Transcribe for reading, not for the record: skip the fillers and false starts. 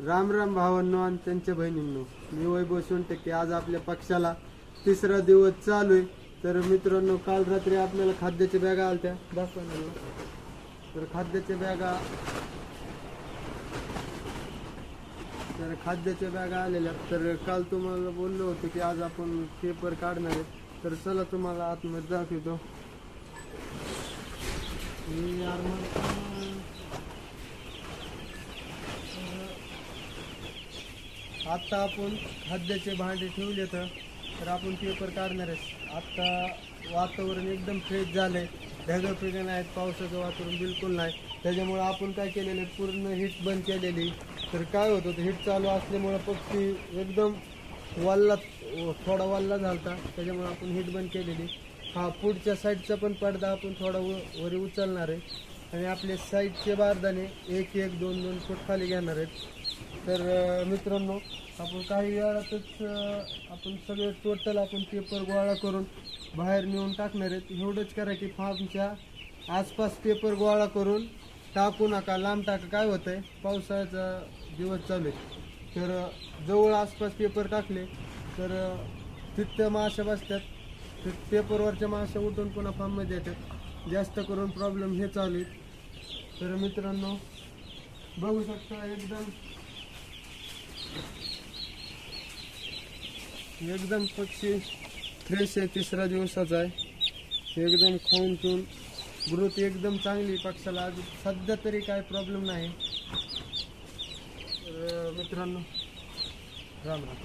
राम राम भावांनो आणि त्यांच्या बहिणींनो, मी वैभव सोनटक्के. आज आपल्या पक्षाला तिसरा दिवस चालू आहे. तर मित्रांनो, काल रात्री आपल्याला खाद्याच्या बॅगा आलत्या दाखवा ना. तर खाद्याच्या बॅगा आलेल्या. तर काल तुम्हाला बोललो होतो की आज आपण पेपर काढणार आहे. तर चला तुम्हाला आतमध्ये दाखवतो. आता आपण खाद्याचे भांडे ठेवले तर आपण पेपर काढणार आहे. आता वातावरण एकदम फ्रेश झालंय, ढगं फिगं नाहीत, पावसाचं वातावरण बिलकुल नाही. त्याच्यामुळे आपण काय केलेलं आहे, पूर्ण हीट बंद केलेली. तर काय होतं, तर हीट चालू असल्यामुळं पक्षी एकदम थोडा वल्ला झालता, त्याच्यामुळे आपण हीट बंद केलेली. हा पुढच्या साईडचा पण पडदा आपण थोडा वरी उचलणार आहे आणि आपले साईडचे बारदाने 1-1, 2-2 फूट खाली घेणार आहेत. तर मित्रांनो, आपण काही वेळातच आपण सगळे टोटल आपण पेपर गोळा करून बाहेर नेऊन टाकणार आहेत. एवढंच करा की फार्मच्या आसपास पेपर गोळा करून टाकू नका, लांब टाका. काय होतं आहे, पावसाळ्याचा दिवस चालू आहे, तर जवळ आसपास पेपर टाकले तर तिथं माशा बसतात. पेपरवरच्या माशा उठून पुन्हा फार्ममध्ये येतात. जास्त करून प्रॉब्लेम हे चालू आहेत. तर मित्रांनो, बघू शकता एकदम पक्षी फ्रेश आहे. तिसरा दिवसाचा आहे. एकदम खाऊन पिऊन ग्रोथ एकदम चांगली पक्षाला. आज सध्या तरी काय प्रॉब्लेम नाही. तर मित्रांनो, राम राम.